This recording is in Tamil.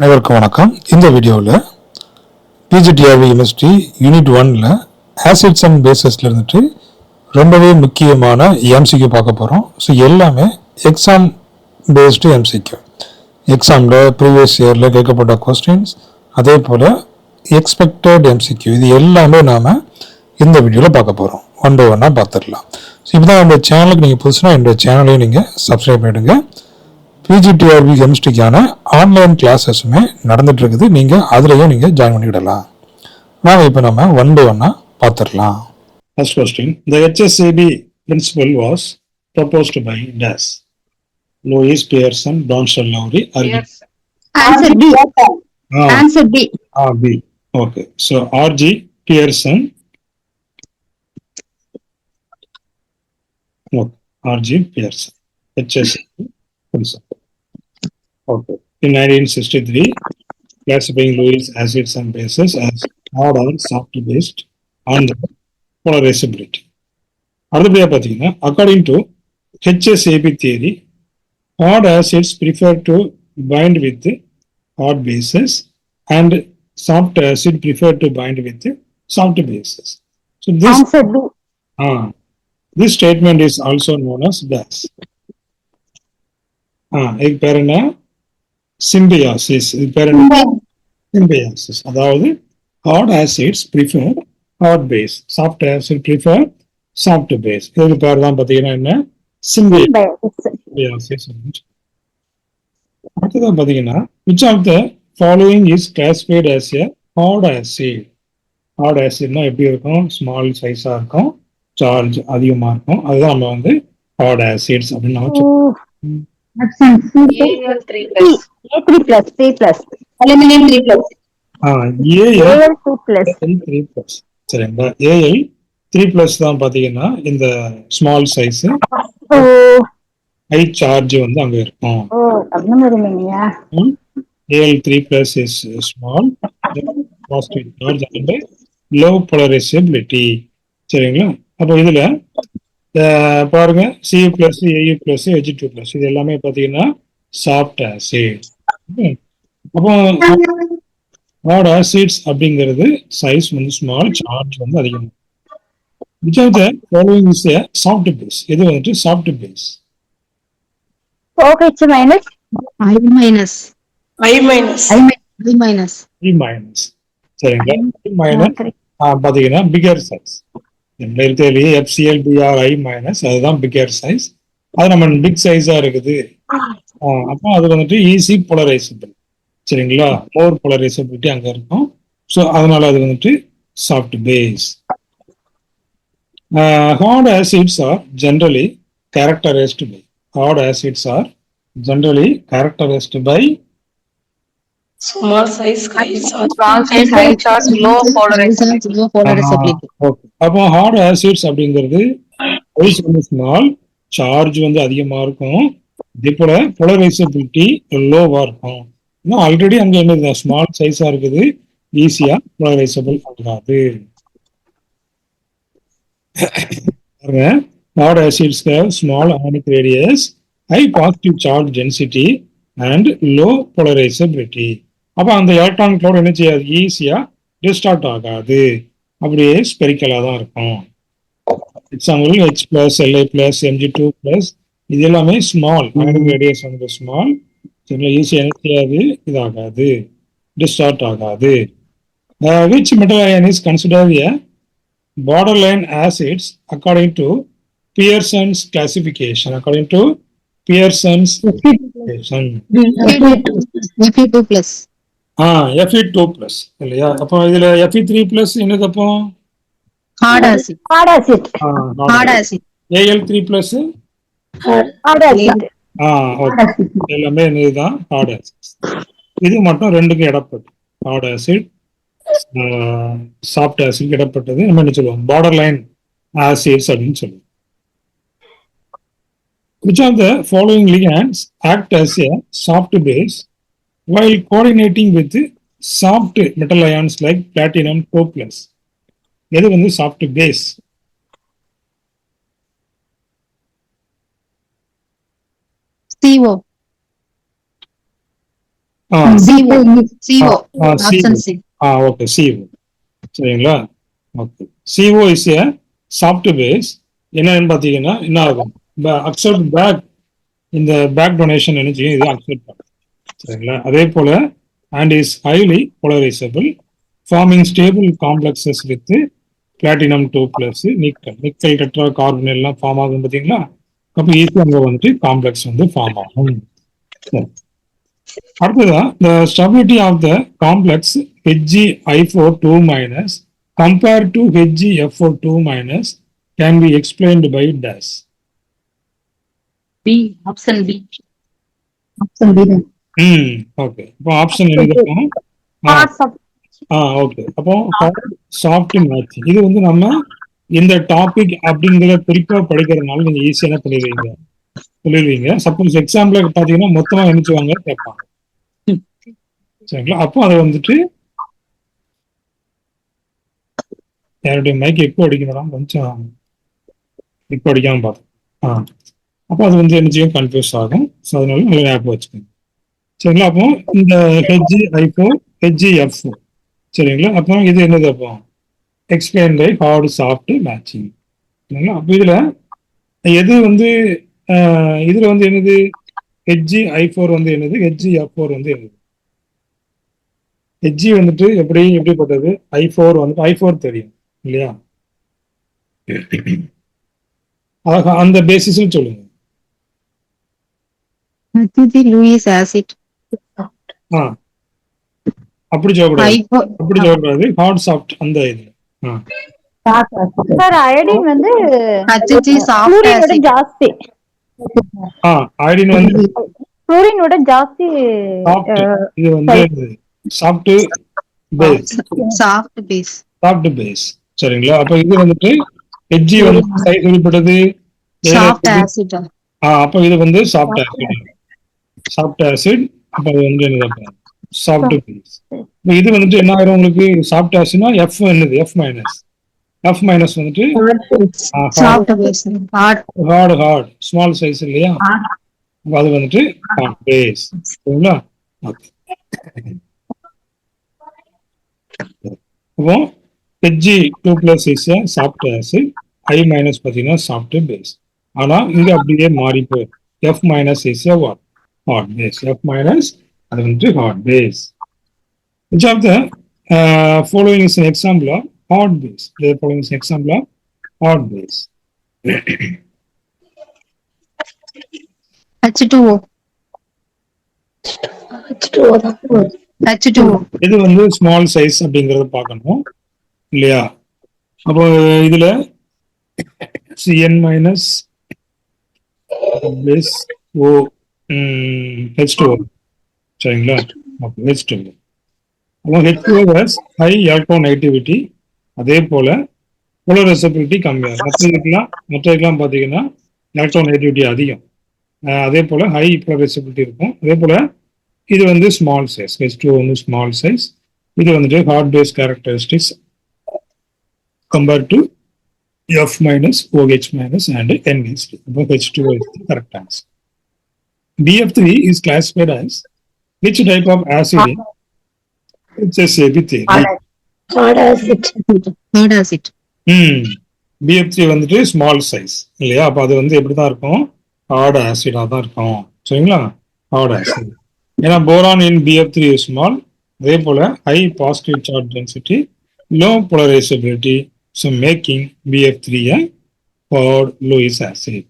அனைவருக்கும் வணக்கம். இந்த வீடியோவில் பிஜிடிஆர்வி யூனிவர்சிட்டி யூனிட் 1ல் ஆசிட்ஸ் அண்ட் பேசஸில் இருந்துட்டு ரொம்பவே முக்கியமான எம்சிக்யூ பார்க்க போகிறோம். ஸோ எல்லாமே எக்ஸாம் பேஸ்டு எம்சிக்யூ. எக்ஸாமில் ப்ரீவியஸ் இயரில் கேட்கப்பட்ட கொஸ்டின்ஸ், அதே போல் எக்ஸ்பெக்டட் எம்சிக்யூ, இது எல்லாமே நாம் இந்த வீடியோவில் பார்க்க போகிறோம். ஒன் பை ஒன்னாக பார்த்துடலாம். ஸோ இப்போ தான் நம்ம சேனலுக்கு நீங்கள் புதுசுனா என்னோட சேனலையும் நீங்கள் சப்ஸ்கிரைப் பண்ணிடுங்க. பிஜிடிஆர்வி கெமிஸ்ட்ரிக்கான ஆன்லைன் கிளாஸஸுமே நடந்துட்டு இருக்குது. நீங்கள் அதுலேயும் நீங்கள் ஜாயின் பண்ணிவிடலாம். வாங்க இப்போ நம்ம ஒன் பை ஒன்னாக பார்த்துடலாம். First question. The HSAB principle was proposed by DAS. Louis Pearson, Bronsted Lowry. Answer B. Answer B. B. Okay. So R.G. Pearson. Okay. R.G. Pearson. HSAB principle. Okay. In 1963, classifying Lewis acids and bases as hard or soft based on the polarizability. அடுத்தபடியாக பார்த்தீங்கன்னா, according to HSAB theory, hard acids prefer to bind with hard bases and soft acid prefer to bind with soft bases. So this statement is also known as DAS. இதுக்கு பேர் என்ன? சிம்பியாசிஸ். இதுக்கு பேர் என்ன? சிம்பியாசிஸ். அதாவது hard acids prefer hard base, soft acid prefer soft base. இதுக்கு பேர் தான் பார்த்தீங்கன்னா என்ன? சிம்பியாசிஸ். அடுத்ததான் பார்த்தீங்கன்னா, which of the following is classified as a hard acid? Hard ஆசிட்னா எப்படி இருக்கும்? ஸ்மால் சைஸா இருக்கும், சார்ஜ் அதிகமா இருக்கும். அதுதான் நம்ம வந்து ஹார்ட் ஆசிட்ஸ் அப்படின்னு நம்ம சொல்லுவோம். சரிங்களா? Al3+ தான் பாத்தீங்கன்னா இந்த ஸ்மால் சைஸ், ஹை சார்ஜ் வந்து அங்க இருக்கும். Al3+ is small, positive charge and low polarizability. சரிங்களா? அப்போ இதுல பாருங்க, Cu+, Au+, Hg2+, இது எல்லாமே பாத்தீங்கன்னா சாஃப்ட் ஆசிட். அப்போ ஹார்ட் ஆசிட்ஸ் அப்படிங்கிறது சைஸ் வந்து ஸ்மால், சார்ஜ் வந்து அதிகம். Which of the following is a soft base? இது வந்துட்டு soft base. OH minus. I minus. சரிங்களா? I minus பாத்தீங்கன்னா பிகர் சைஸ். FCl-Br(I-), அதுதான் பிகர் சைஸ். அது நம்ம பிக் சைஸா இருக்குது. அப்போ அது வந்துட்டு ஈஸி போலரைசபிள். சரிங்களா? மோர் போலரைசபிலிட்டி அங்க இருக்கும். ஸோ அதனால அது வந்துட்டு soft base. Hard acids are generally characterised by. Hard acids are generally characterised by small size, high charge, low polarizability. அப்போ ஹார்ட் ஆசிட்ஸ் அப்படிங்கிறது சைஸ் வந்து ஸ்மால், சார்ஜ் வந்து அதிகமா இருக்கும், இதே போல போலரைசபிலிட்டி லோவா இருக்கும். இன்னும் ஆல்ரெடி அங்க என்ன ஸ்மால் சைஸா இருக்குது, ஈஸியா போலரைசபிள் ஆகாது. Hard acids small ionic radius, high positive charge density and low polarizability. அப்ப அந்த எலக்ட்ரான் க்ளவுட் என்ன செய்யாது? ஈஸியா டிஸ்டார்ட் ஆகாது, அப்படியே ஸ்பெரிக்கலா தான் இருக்கும். எக்ஸாம்பிள் H+, Li+, Mg2+, இது எல்லாமே ஸ்மால், ionic radius வந்து ஸ்மால், ஈஸியா என்ன செய்யாது? இதாகாது, டிஸ்டார்ட் ஆகாது. Which metal ion is considered a borderline acids according to Pearson's classification? According to Pearson's classification. Fe2+. Fe2+ இல்லையா? அப்போ இதுல Fe3+ என்னது? அப்போ Hard acid. Al3+, எல்லாமே என்னதுதான்? Heart acids. இது மட்டும் ரெண்டுக்கும் இடப்பட்டு, ஹார்ட் ஆசிட், சாஃப்ட் ஆசிட் இடப்பட்டது நம்ம என்ன சொல்லுவோம்? பார்டர் லைன் ஆசிட்ஸ் அப்படின்னு சொல்லுவோம். Which of the following ligands act as a soft base while coordinating with soft metal ions like platinum 2+? எது வந்து soft base? CO. CO. Option C. Okay CO. சரிங்களா? Okay. CO is a soft base. என்னன்னு பார்த்தீங்கன்னா என்ன ஆகும்? அக்செப்ட் பேக், இந்த பேக் டொனேஷன் என்ன செய்யும்? இது அக்செப்ட் பண்ணும். சரிங்களா? அதே போல and is highly polarisable, forming stable complexes with platinum 2+ nickel. Nickel tetra carbon எல்லாம் ஃபார்ம் ஆகும் பார்த்தீங்களா? அப்போ ஈஸியாக அங்கே வந்துட்டு காம்ப்ளெக்ஸ் வந்து ஃபார்ம் ஆகும். அடுத்ததா the stability of the complex HgI4 2- compared to HgFO2- can be explained by dash. B. Option B. Option B. Okay. அப்போ ஆப்ஷன் என்ன இருக்கும்? ஓகே. அப்போ சாஃப்ட் மேட்சிங். இது வந்து நம்ம இந்த டாபிக் அப்படிங்கிற குறிப்பா படிக்கிறதுனால நீங்க ஈஸியா என்ன சொல்லிடுவீங்க. சப்போஸ் எக்ஸாம்பிள் பாத்தீங்கன்னா மொத்தமா நினைச்சுவாங்க கேட்பாங்க. சரிங்களா? அப்போ அதை வந்துட்டு யாருடைய மைக் எக்கோ அடிக்கணும், கொஞ்சம் எக்கோ அடிக்காம பார்த்தோம். அப்போ அது வந்து என்ன செய்யும்? கன்ஃபியூஸ் ஆகும். ஸோ அதனால நல்லா ஞாபகம் வச்சுக்கோங்க. சரிங்களா? அப்போ இந்த HgI4 HgF4. சரிங்களா? அப்போ இது என்னது? அப்போ explain by hard soft matching. சரிங்களா? அப்போ இதுல எது வந்து இதுல வந்து என்னது? HgI4 வந்து என்னது? HgF4 வந்து என்னது? Hg வந்துட்டு எப்படிப்பட்டது? I4 வந்துட்டு I4 தெரியும் இல்லையா? அழகா அந்த பேசிஸ்ல சொல்லுங்க. Lewis acid. அப்படி சொல்லக்கூடாது. ஹார்ட் சாஃப்ட் அந்த இது. சார் அயோடின் வந்து சாஃப்ட் ஜாஸ்தி. அயோடின் வந்து குளோரினோட ஜாஸ்தி. இது வந்து சாஃப்ட் பேஸ். சரிங்களா? அப்ப இது வந்துட்டு Hg வந்து சொல்லப்பட்டது சாஃப்ட் ஆசிட். அப்ப இது வந்து சாஃப்ட் ஆசிட். அப்ப அது வந்து என்னது? Soft base. இது வந்துட்டு என்ன ஆயிரும் உங்களுக்கு? சாஃப்ட் ஆசிட்னா F என்னது? F- வந்துட்டு ஹார்ட் ஸ்மால் சைஸ் இல்லையா? அது வந்துட்டு ஹார்ட் பேஸ். சரிங்களா? அப்போ Hg2+ is soft acid, I- பார்த்தீங்கன்னா சாஃப்ட் பேஸ். ஆனா இங்க அப்படியே மாறி போயிடும். F- is hard base. F- அது வந்துட்டு hard base. Which of the following is an example of hard base? The following is an example of hard base. H2O. இது வந்து ஸ்மால் சைஸ் அப்படிங்கறத பார்க்கணும் இல்லையா? அப்போ இதுல Cn- O H2O. சரிங்களா? H2O. H2O has high electronegativity. அதே போல போலரைசபிலிட்டி கம்மியா. மற்றதுக்கெல்லாம் பார்த்தீங்கன்னா எலக்ட்ரோநெகட்டிவிட்டி அதிகம். அதே போல ஹை போலரைசபிலிட்டி இருக்கும். அதே போல இது வந்து ஸ்மால் சைஸ். H2O வந்து ஸ்மால் சைஸ். இது வந்துட்டு hard base characteristics compared to F-, OH- and NH2. H2O is the correct answer. BF3 is classified as which type of acid? It's a theory. Hard acid. BF3 வந்துட்டு ஸ்மால் சைஸ் இல்லையா? அப்ப அது வந்து எப்படிதான் இருக்கும்? ஹார்ட் ஆசிடா தான் இருக்கும். சரிங்களா? Hard acid. ஏன்னா boron in BF3 is small. அதே போல high positive charge density, low polarisability, so making BF3 a hard Lewis acid.